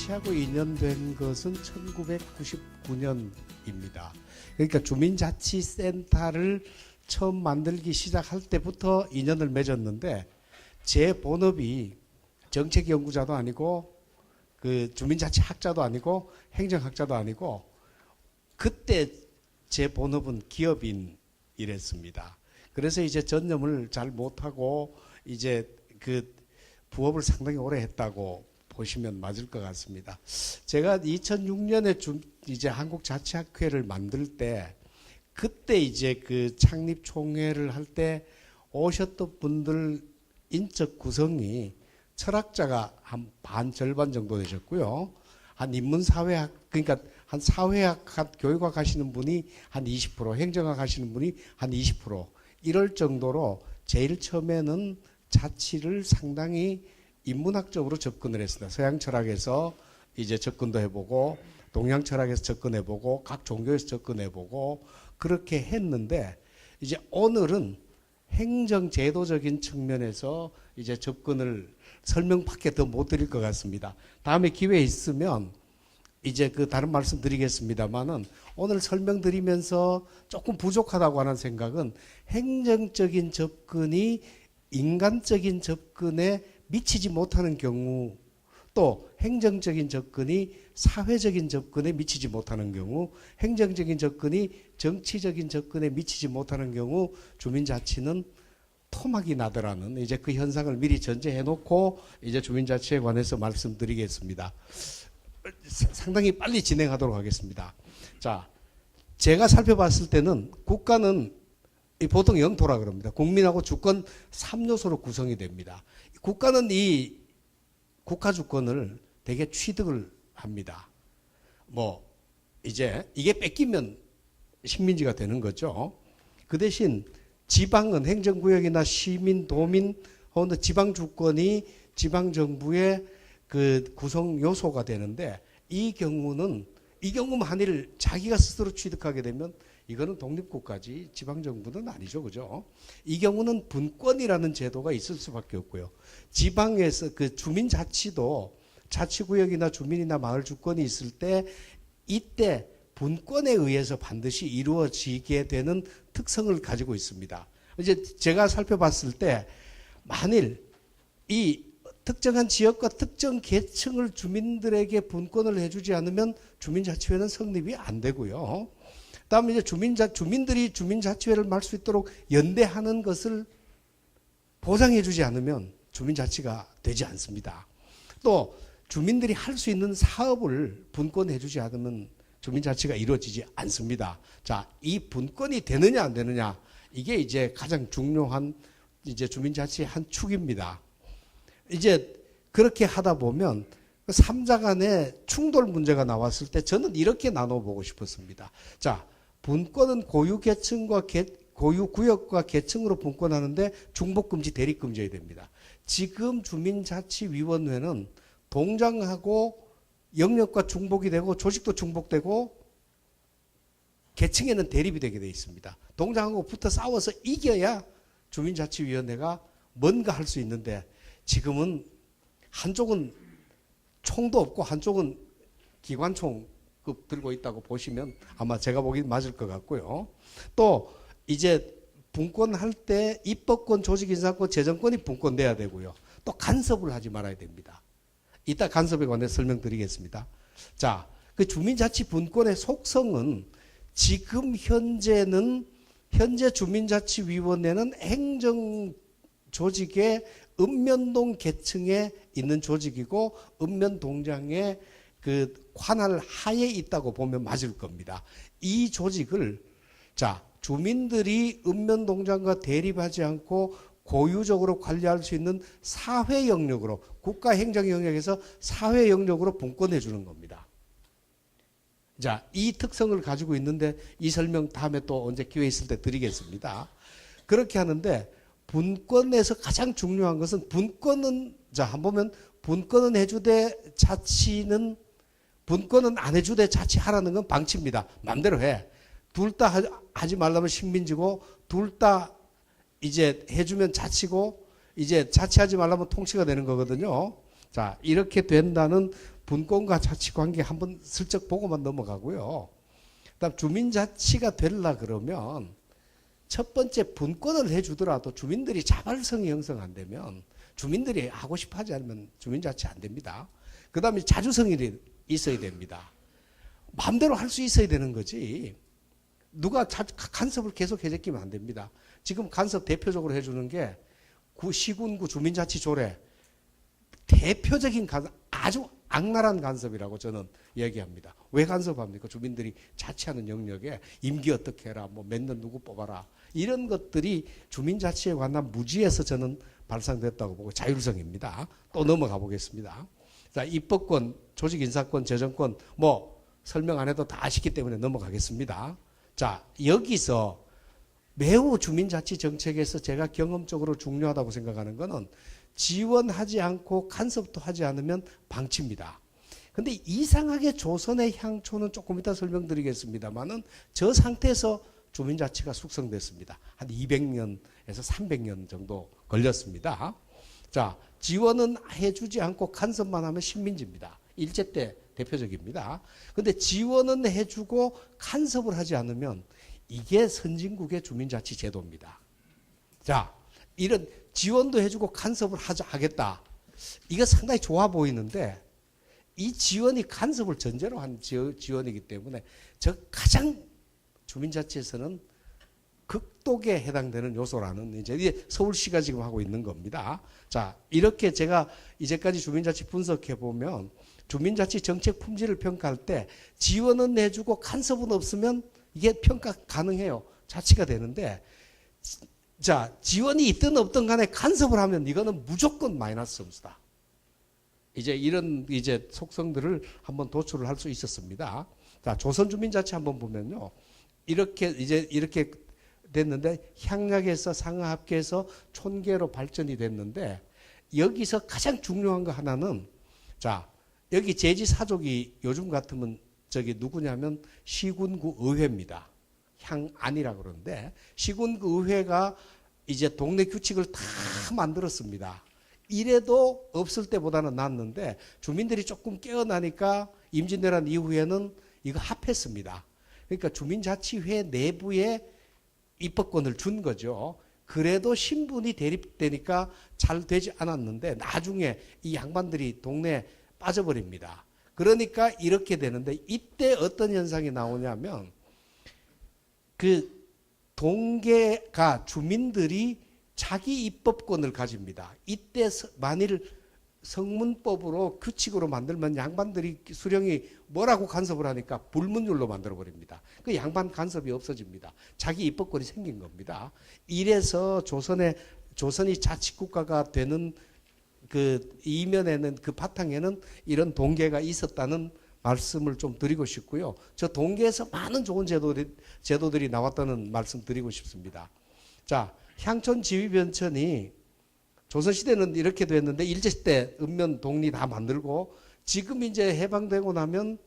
주민자치하고 인연된 것은 1999년입니다. 그러니까 주민자치센터를 처음 만들기 시작할 때부터 인연을 맺었는데 제 본업이 정책연구자도 아니고 그 주민자치학자도 아니고 행정학자도 아니고 그때 제 본업은 기업인이랬습니다. 그래서 이제 전념을 잘 못하고 이제 그 부업을 상당히 오래 했다고 보시면 맞을 것 같습니다. 제가 2006년에 이제 한국자치학회를 만들 때 그때 이제 그 창립 총회를 할 때 오셨던 분들 인적 구성이 철학자가 한 반 절반 정도 되셨고요. 한 인문사회학 그러니까 한 사회학 교육학 하시는 분이 한 20%, 행정학 하시는 분이 한 20% 이럴 정도로 제일 처음에는 자치를 상당히 인문학적으로 접근을 했습니다. 서양 철학에서 이제 접근도 해보고 동양 철학에서 접근해보고 각 종교에서 접근해보고 그렇게 했는데 이제 오늘은 행정 제도적인 측면에서 이제 접근을 설명밖에 더 못 드릴 것 같습니다. 다음에 기회 있으면 이제 그 다른 말씀 드리겠습니다만은 오늘 설명드리면서 조금 부족하다고 하는 생각은 행정적인 접근이 인간적인 접근에 미치지 못하는 경우 또 행정적인 접근이 사회적인 접근에 미치지 못하는 경우 행정적인 접근이 정치적인 접근에 미치지 못하는 경우 주민자치는 토막이 나더라는 이제 그 현상을 미리 전제해 놓고 이제 주민자치에 관해서 말씀드리겠습니다. 상당히 빨리 진행하도록 하겠습니다. 자, 제가 살펴봤을 때는 국가는 보통 영토라 그럽니다. 국민하고 주권 3요소로 구성이 됩니다. 국가는 이 국가 주권을 되게 취득을 합니다. 뭐 이제 이게 뺏기면 식민지가 되는 거죠. 그 대신 지방은 행정구역이나 시민, 도민 혹은 지방 주권이 지방 정부의 그 구성 요소가 되는데 이 경우는 한일 자기가 스스로 취득하게 되면 이거는 독립국가지 지방정부는 아니죠. 그죠? 이 경우는 분권이라는 제도가 있을 수밖에 없고요. 지방에서 그 주민자치도 자치구역이나 주민이나 마을 주권이 있을 때 이때 분권에 의해서 반드시 이루어지게 되는 특성을 가지고 있습니다. 이제 제가 살펴봤을 때 만일 이 특정한 지역과 특정 계층을 주민들에게 분권을 해주지 않으면 주민자치회는 성립이 안 되고요. 다음에 이제 주민들이 주민자치회를 말 수 있도록 연대하는 것을 보장해주지 않으면 주민자치가 되지 않습니다. 또 주민들이 할 수 있는 사업을 분권해주지 않으면 주민자치가 이루어지지 않습니다. 자, 이 분권이 되느냐 안 되느냐 이게 이제 가장 중요한 이제 주민자치의 한 축입니다. 이제 그렇게 하다 보면 3자 간의 충돌 문제가 나왔을 때 저는 이렇게 나눠보고 싶었습니다. 자, 분권은 고유계층과 고유구역과 계층으로 분권하는데 중복금지, 대립금지여야 됩니다. 지금 주민자치위원회는 동장하고 영역과 중복이 되고 조직도 중복되고 계층에는 대립이 되게 되어 있습니다. 동장하고 붙어 싸워서 이겨야 주민자치위원회가 뭔가 할 수 있는데 지금은 한쪽은 총도 없고 한쪽은 기관총급 들고 있다고 보시면 아마 제가 보기엔 맞을 것 같고요. 또 이제 분권할 때 입법권, 조직인사권, 재정권이 분권돼야 되고요. 또 간섭을 하지 말아야 됩니다. 이따 간섭에 관해서 설명드리겠습니다. 자, 그 주민자치 분권의 속성은 지금 현재 주민자치위원회는 행정조직의 읍면동 계층에 있는 조직이고 읍면동장의 그 관할 하에 있다고 보면 맞을 겁니다. 이 조직을 자, 주민들이 읍면동장과 대립하지 않고 고유적으로 관리할 수 있는 사회 영역으로 국가 행정 영역에서 사회 영역으로 분권해 주는 겁니다. 자, 이 특성을 가지고 있는데 이 설명 다음에 또 언제 기회 있을 때 드리겠습니다. 그렇게 하는데 분권에서 가장 중요한 것은 분권은 자, 한번 보면 분권은 해주되 자치는 분권은 안 해주되 자치하라는 건 방치입니다. 마음대로 해. 둘 다 하지 말라면 식민지고 둘 다 이제 해주면 자치고 이제 자치하지 말라면 통치가 되는 거거든요. 자, 이렇게 된다는 분권과 자치 관계 한번 슬쩍 보고만 넘어가고요. 그다음 주민자치가 되려 그러면 첫 번째 분권을 해주더라도 주민들이 자발성이 형성 안 되면 주민들이 하고 싶어 하지 않으면 주민자치 안 됩니다. 그 다음에 자주성이 있어야 됩니다. 마음대로 할 수 있어야 되는 거지. 누가 간섭을 계속 해제끼면 안 됩니다. 지금 간섭 대표적으로 해주는 게 시군구 주민자치 조례 대표적인 간섭, 아주 악랄한 간섭이라고 저는 얘기합니다. 왜 간섭합니까? 주민들이 자치하는 영역에 임기 어떻게 해라, 뭐 몇 년 누구 뽑아라, 이런 것들이 주민자치에 관한 무지에서 저는 발상됐다고 보고 자율성입니다. 또 넘어가 보겠습니다. 자, 입법권, 조직인사권, 재정권 뭐 설명 안 해도 다 아시기 때문에 넘어가겠습니다. 자, 여기서 매우 주민자치 정책에서 제가 경험적으로 중요하다고 생각하는 것은 지원하지 않고 간섭도 하지 않으면 방치입니다. 근데 이상하게 조선의 향초는 조금 이따 설명드리겠습니다만은 저 상태에서 주민자치가 숙성됐습니다. 한 200년에서 300년 정도 걸렸습니다. 자, 지원은 해주지 않고 간섭만 하면 식민지입니다. 일제 때 대표적입니다. 근데 지원은 해주고 간섭을 하지 않으면 이게 선진국의 주민자치 제도입니다. 자, 이런 지원도 해주고 간섭을 하겠다. 이거 상당히 좋아 보이는데 이 지원이 간섭을 전제로 한 지원이기 때문에 저 가장 주민자치에서는 극독에 해당되는 요소라는 이제 서울시가 지금 하고 있는 겁니다. 자, 이렇게 제가 이제까지 주민자치 분석해 보면 주민자치 정책 품질을 평가할 때 지원은 내주고 간섭은 없으면 이게 평가 가능해요. 자치가 되는데, 자, 지원이 있든 없든 간에 간섭을 하면 이거는 무조건 마이너스 점수다. 이제 이런 이제 속성들을 한번 도출을 할 수 있었습니다. 자, 조선 주민자치 한번 보면요. 이렇게 됐는데 향락에서 상하합계에서 촌계로 발전이 됐는데 여기서 가장 중요한 거 하나는, 자, 여기 제지사족이 요즘 같으면 저기 누구냐면 시군구 의회입니다. 향안이라고 그러는데 시군구 의회가 이제 동네 규칙을 다 만들었습니다. 이래도 없을 때보다는 낫는데 주민들이 조금 깨어나니까 임진왜란 이후에는 이거 합했습니다. 그러니까 주민자치회 내부에 입법권을 준 거죠. 그래도 신분이 대립되니까 잘 되지 않았는데 나중에 이 양반들이 동네에 빠져버립니다. 그러니까 이렇게 되는데 이때 어떤 현상이 나오냐면 그 동계가 주민들이 자기 입법권을 가집니다. 이때 만일 성문법으로 규칙으로 만들면 양반들이 수령이 뭐라고 간섭을 하니까 불문율로 만들어버립니다. 그 양반 간섭이 없어집니다. 자기 입법권이 생긴 겁니다. 이래서 조선이 자치국가가 되는 그 이면에는 그 바탕에는 이런 동계가 있었다는 말씀을 좀 드리고 싶고요. 저 동계에서 많은 좋은 제도들이 나왔다는 말씀 드리고 싶습니다. 자, 향촌 지휘변천이 조선시대는 이렇게 됐는데 일제시대 읍면 동리 다 만들고 지금 이제 해방되고 나면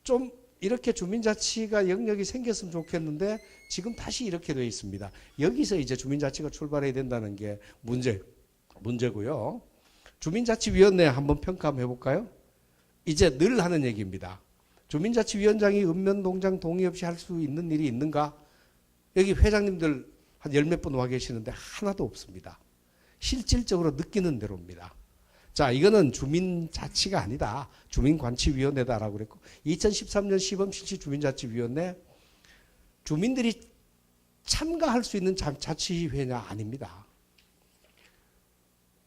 좀 이렇게 주민자치가 영역이 생겼으면 좋겠는데 지금 다시 이렇게 되어 있습니다. 여기서 이제 주민자치가 출발해야 된다는 게 문제고요. 주민자치위원회 한번 평가 한번 해볼까요? 이제 늘 하는 얘기입니다. 주민자치위원장이 읍면동장 동의 없이 할 수 있는 일이 있는가? 여기 회장님들 한 열 몇 분 와 계시는데 하나도 없습니다. 실질적으로 느끼는 대로입니다. 자, 이거는 주민자치가 아니다. 주민관치위원회다라고 그랬고 2013년 시범실시 주민자치위원회 주민들이 참가할 수 있는 자치회냐? 아닙니다.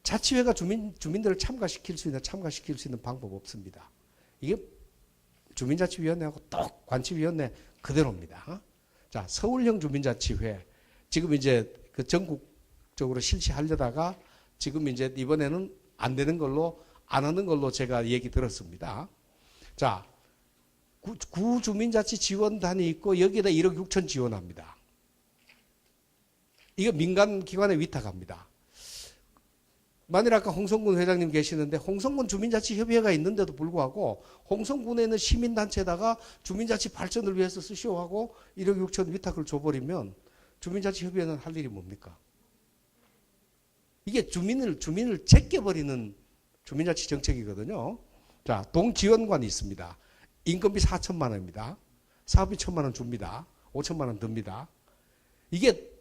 자치회가 주민들을 참가시킬 수 있는 방법 없습니다. 이게 주민자치위원회하고 똑 관치위원회 그대로입니다. 자, 서울형 주민자치회 지금 이제 그 전국적으로 실시하려다가 지금 이제 이번에는 안 되는 걸로 안 하는 걸로 제가 얘기 들었습니다. 자, 구 주민자치 지원단이 있고 여기에다 1억 6천 지원합니다. 이거 민간 기관에 위탁합니다. 만일 아까 홍성군 회장님 계시는데 홍성군 주민자치협의회가 있는데도 불구하고 홍성군에 있는 시민단체에다가 주민자치 발전을 위해서 쓰시오 하고 1억 6천 위탁을 줘버리면 주민자치협의회는 할 일이 뭡니까? 이게 주민을 제껴버리는 주민자치 정책이거든요. 자, 동지원관이 있습니다. 인건비 4천만 원입니다. 사업비 1,000만 원 줍니다. 5천만 원 듭니다. 이게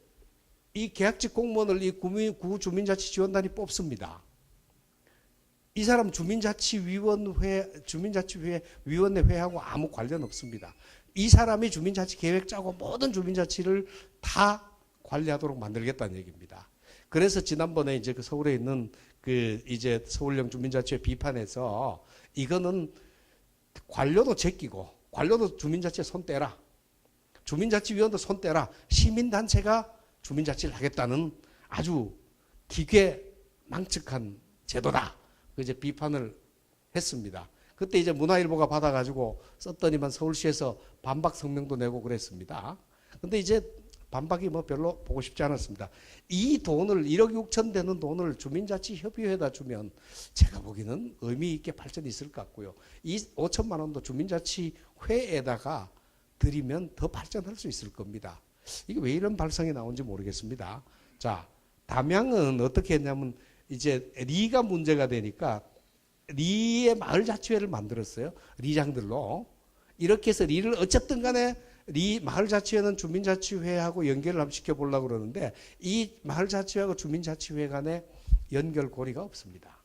이 계약직 공무원을 이 구주민자치지원단이 뽑습니다. 이 사람 주민자치위원회 위원회하고 아무 관련 없습니다. 이 사람이 주민자치 계획 짜고 모든 주민자치를 다 관리하도록 만들겠다는 얘기입니다. 그래서 지난번에 이제 그 서울에 있는 그 이제 서울형 주민자치회 비판에서 이거는 관료도 제끼고 관료도 주민자치에 손 떼라. 주민자치위원도 손 떼라. 시민단체가 주민자치를 하겠다는 아주 기괴망측한 제도다. 그 이제 비판을 했습니다. 그때 이제 문화일보가 받아가지고 썼더니만 서울시에서 반박 성명도 내고 그랬습니다. 근데 이제 반박이 뭐 별로 보고 싶지 않았습니다. 이 돈을 1억 6천 되는 돈을 주민자치협의회에다 주면 제가 보기에는 의미 있게 발전이 있을 것 같고요. 이 5천만 원도 주민자치회에다가 드리면 더 발전할 수 있을 겁니다. 이게 왜 이런 발상이 나온지 모르겠습니다. 자, 담양은 어떻게 했냐면 이제 리가 문제가 되니까 리의 마을자치회를 만들었어요. 리장들로. 이렇게 해서 리를 어쨌든 간에 리 마을자치회는 주민자치회하고 연결을 한번 시켜보려고 그러는데 이 마을자치회하고 주민자치회 간에 연결고리가 없습니다.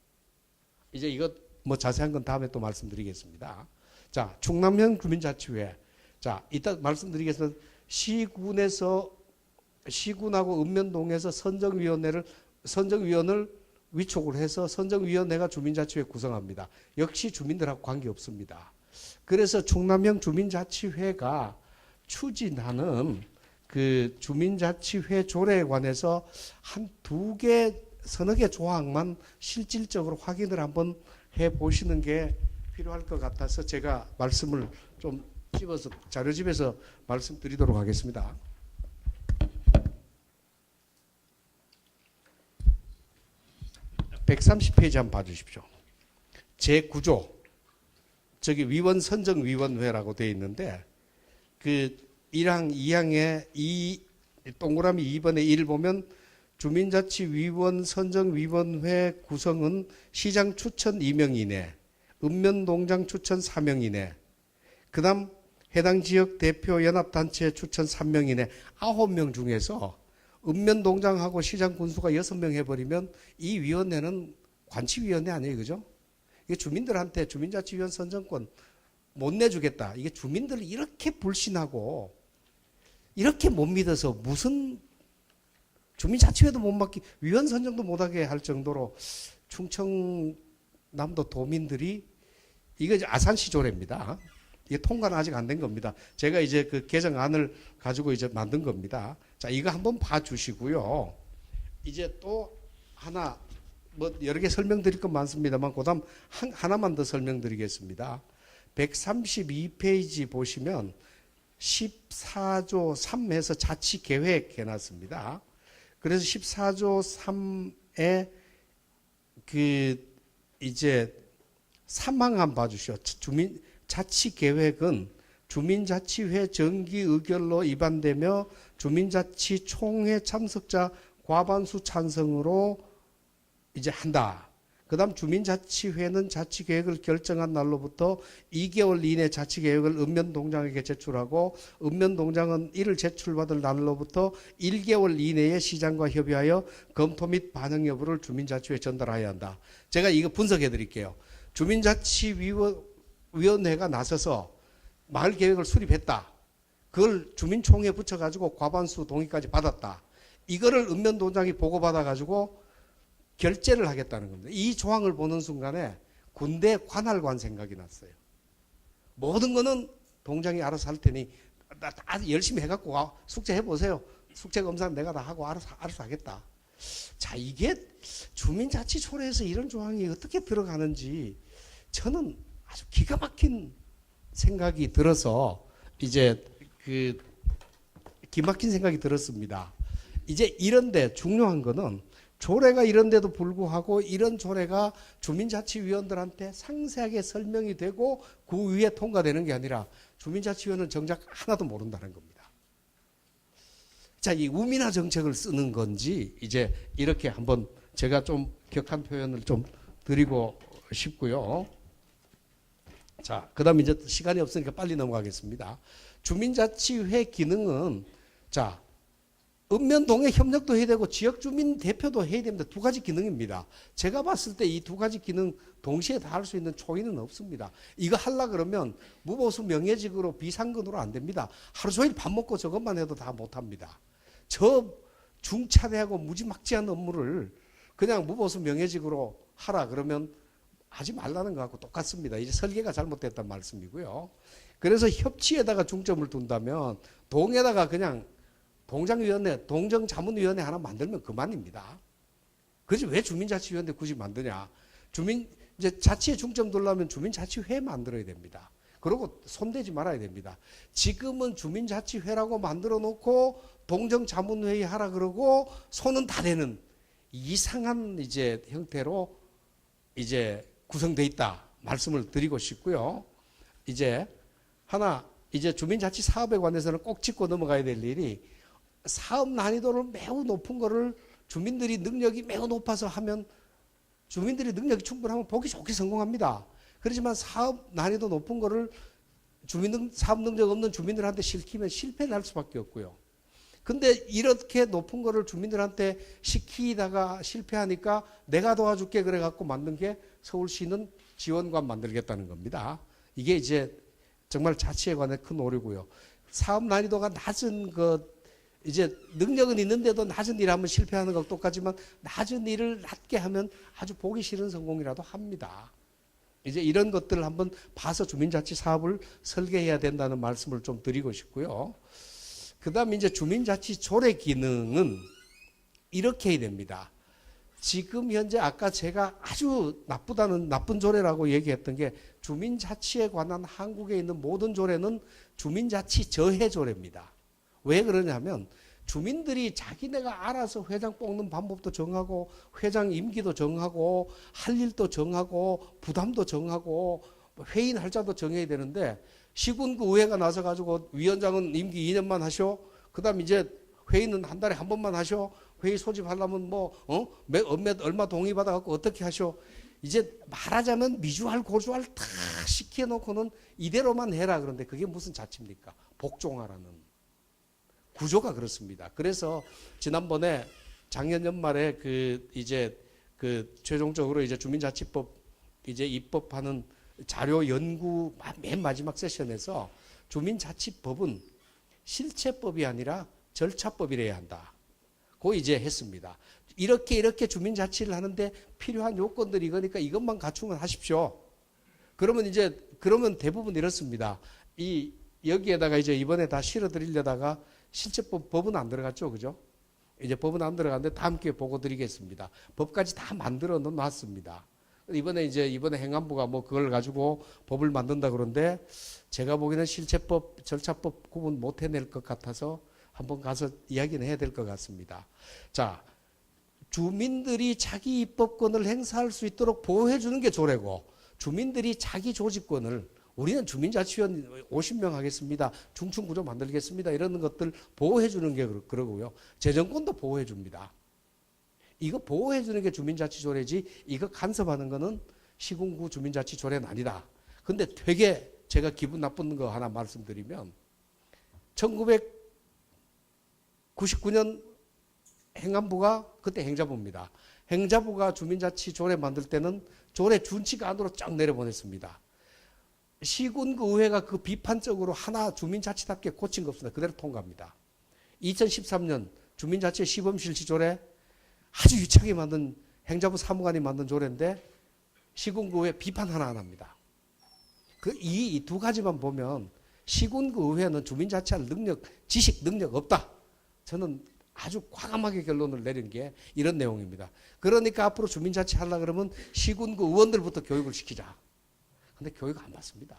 이제 이것 뭐 자세한 건 다음에 또 말씀드리겠습니다. 자, 충남형 주민자치회. 자, 이따 말씀드리겠습니다. 시군하고 읍면동에서 선정위원을 위촉을 해서 선정위원회가 주민자치회 구성합니다. 역시 주민들하고 관계 없습니다. 그래서 충남형 주민자치회가 추진하는 그 주민자치회 조례에 관해서 한 2개, 서너 개 조항만 실질적으로 확인을 한번 해보시는 게 필요할 것 같아서 제가 말씀을 좀 찍어서 자료집에서 말씀드리도록 하겠습니다. 130페이지 한번 봐주십시오. 제9조 저기 위원 선정위원회라고 되어 있는데 그 1항 2항에 이 동그라미 2번에 1 보면 주민자치위원 선정위원회 구성은 시장 추천 2명 이내, 읍면동장 추천 4명 이내, 그 다음 해당 지역 대표 연합단체 추천 3명 이내, 9명 중에서 읍면동장하고 시장 군수가 6명 해버리면 이 위원회는 관치위원회 아니에요, 그죠? 이게 주민들한테 주민자치위원 선정권 못 내주겠다. 이게 주민들을 이렇게 불신하고 이렇게 못 믿어서 무슨 주민자치회도 못 맡기, 위원 선정도 못하게 할 정도로 충청남도 도민들이 이거 이제 아산시 조례입니다. 이게 통과는 아직 안 된 겁니다. 제가 이제 그 개정안을 가지고 이제 만든 겁니다. 자, 이거 한번 봐주시고요. 이제 또 하나, 뭐 여러 개 설명드릴 건 많습니다만, 그 다음 하나만 더 설명드리겠습니다. 132페이지 보시면 14조 3에서 자치계획 해놨습니다. 그래서 14조 3에 그 이제 3항 한번 봐주시오. 자치계획은 주민자치회 정기 의결로 위반되며 주민자치총회 참석자 과반수 찬성으로 이제 한다. 그 다음 주민자치회는 자치계획을 결정한 날로부터 2개월 이내 자치계획을 읍면동장에게 제출하고 읍면동장은 이를 제출받을 날로부터 1개월 이내에 시장과 협의하여 검토 및 반영 여부를 주민자치회에 전달해야 한다. 제가 이거 분석해 드릴게요. 주민자치위원회가 나서서 마을계획을 수립했다. 그걸 주민총회에 붙여가지고 과반수 동의까지 받았다. 이거를 읍면동장이 보고받아가지고 결재를 하겠다는 겁니다. 이 조항을 보는 순간에 군대 관할관 생각이 났어요. 모든 거는 동장이 알아서 할 테니 다 열심히 해갖고 숙제 해보세요. 숙제 검사는 내가 다 하고 알아서 하겠다. 자, 이게 주민자치조례에서 이런 조항이 어떻게 들어가는지 저는 아주 기가 막힌 생각이 들어서 이제 그 기막힌 생각이 들었습니다. 이제 이런데 중요한 거는 조례가 이런데도 불구하고 이런 조례가 주민자치위원들한테 상세하게 설명이 되고 그 위에 통과되는 게 아니라 주민자치위원은 정작 하나도 모른다는 겁니다. 자, 이 우민화 정책을 쓰는 건지 이제 이렇게 한번 제가 좀 격한 표현을 좀 드리고 싶고요. 자, 그다음 이제 시간이 없으니까 빨리 넘어가겠습니다. 주민자치회 기능은 자, 읍면동에 협력도 해야 되고 지역 주민 대표도 해야 됩니다. 두 가지 기능입니다. 제가 봤을 때 이 두 가지 기능 동시에 다 할 수 있는 초인은 없습니다. 이거 하려 그러면 무보수 명예직으로 비상근으로 안 됩니다. 하루 종일 밥 먹고 저것만 해도 다 못합니다. 저 중차대하고 무지막지한 업무를 그냥 무보수 명예직으로 하라 그러면 하지 말라는 것하고 똑같습니다. 이제 설계가 잘못됐단 말씀이고요. 그래서 협치에다가 중점을 둔다면 동에다가 그냥 동장위원회, 동정자문위원회 하나 만들면 그만입니다. 그래서 왜 주민자치위원회 굳이 만드냐? 이제 자치에 중점 두려면 주민자치회 만들어야 됩니다. 그리고 손대지 말아야 됩니다. 지금은 주민자치회라고 만들어 놓고 동정자문회의 하라 그러고 손은 다 대는 이상한 이제 형태로 이제 구성되어 있다 말씀을 드리고 싶고요. 이제 주민자치 사업에 관해서는 꼭 짚고 넘어가야 될 일이 사업 난이도를 매우 높은 거를 주민들이 능력이 매우 높아서 하면 주민들이 능력이 충분하면 보기 좋게 성공합니다. 그렇지만 사업 난이도 높은 거를 사업 능력 없는 주민들한테 시키면 실패할 수밖에 없고요. 근데 이렇게 높은 거를 주민들한테 시키다가 실패하니까 내가 도와줄게 그래 갖고 만든 게 서울시는 지원관 만들겠다는 겁니다. 이게 이제 정말 자치에 관한 큰 오류고요. 사업 난이도가 낮은 이제 능력은 있는데도 낮은 일 하면 실패하는 거 똑같지만 낮은 일을 낮게 하면 아주 보기 싫은 성공이라도 합니다. 이제 이런 것들을 한번 봐서 주민자치 사업을 설계해야 된다는 말씀을 좀 드리고 싶고요. 그 다음에 이제 주민자치 조례 기능은 이렇게 해야 됩니다. 지금 현재 아까 제가 아주 나쁜 조례라고 얘기했던 게 주민자치에 관한 한국에 있는 모든 조례는 주민자치 저해 조례입니다. 왜 그러냐면 주민들이 자기네가 알아서 회장 뽑는 방법도 정하고 회장 임기도 정하고 할 일도 정하고 부담도 정하고 회의 날짜도 정해야 되는데 시군구 의회가 나서 가지고 위원장은 임기 2년만 하셔. 그다음 이제 회의는 한 달에 한 번만 하셔. 회의 소집하려면 얼마 동의 받아 갖고 어떻게 하셔. 이제 말하자면 미주알 고주알 다 시켜 놓고는 이대로만 해라. 그런데 그게 무슨 자치입니까? 복종하라는 구조가 그렇습니다. 그래서 지난번에 작년 연말에 최종적으로 이제 주민자치법 이제 입법하는 자료 연구 맨 마지막 세션에서 주민자치법은 실체법이 아니라 절차법이래야 한다. 고 이제 했습니다. 이렇게 주민자치를 하는데 필요한 요건들이 이거니까 이것만 갖추면 하십시오. 그러면 대부분 이렇습니다. 여기에다가 이제 이번에 다 실어 드리려다가 실체법은 안 들어갔죠. 그죠? 이제 법은 안 들어갔는데 다음 기회에 보고 드리겠습니다. 법까지 다 만들어 놨습니다. 이번에 행안부가 그걸 가지고 법을 만든다 그러는데 제가 보기에는 실체법, 절차법 구분 못 해낼 것 같아서 한번 가서 이야기는 해야 될 것 같습니다. 자, 주민들이 자기 입법권을 행사할 수 있도록 보호해 주는 게 조례고 주민들이 자기 조직권을 우리는 주민자치위원 50명 하겠습니다. 중층구조 만들겠습니다. 이런 것들 보호해 주는 게 그러고요. 재정권도 보호해 줍니다. 이거 보호해 주는 게 주민자치조례지 이거 간섭하는 거는 시군구 주민자치조례는 아니다. 근데 되게 제가 기분 나쁜 거 하나 말씀드리면 1999년 행안부가 그때 행자부입니다. 행자부가 주민자치조례 만들 때는 조례 준칙 안으로 쫙 내려보냈습니다. 시군구 의회가 그 비판적으로 하나 주민자치답게 고친 거 없습니다. 그대로 통과합니다. 2013년 주민자치 시범실시조례 아주 유치하게 만든 행자부 사무관이 만든 조례인데 시군구 의회 비판 하나 안 합니다. 이 두 가지만 보면 시군구 의회는 주민자치할 지식 능력 없다. 저는 아주 과감하게 결론을 내린 게 이런 내용입니다. 그러니까 앞으로 주민자치 하려고 그러면 시군구 의원들부터 교육을 시키자. 근데 교육 안 받습니다.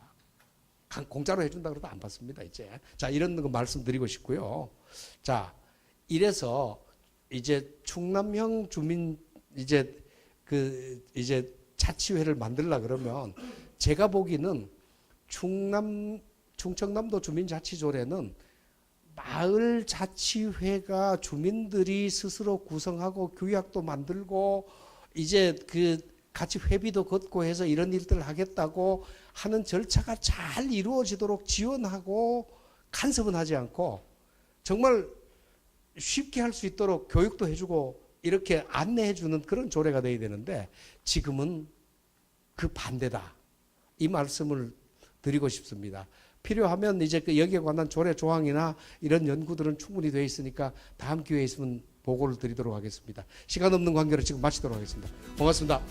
공짜로 해준다 그래도 안 받습니다, 이제. 자, 이런 거 말씀드리고 싶고요. 자, 이래서 이제 충남형 이제 자치회를 만들려 그러면 제가 보기는 충청남도 주민자치조례는 마을자치회가 주민들이 스스로 구성하고 규약도 만들고 이제 같이 회비도 걷고 해서 이런 일들을 하겠다고 하는 절차가 잘 이루어지도록 지원하고 간섭은 하지 않고 정말 쉽게 할 수 있도록 교육도 해주고 이렇게 안내해주는 그런 조례가 돼야 되는데 지금은 그 반대다. 이 말씀을 드리고 싶습니다. 필요하면 이제 그 여기에 관한 조례 조항이나 이런 연구들은 충분히 되어 있으니까 다음 기회에 있으면 보고를 드리도록 하겠습니다. 시간 없는 관계로 지금 마치도록 하겠습니다. 고맙습니다.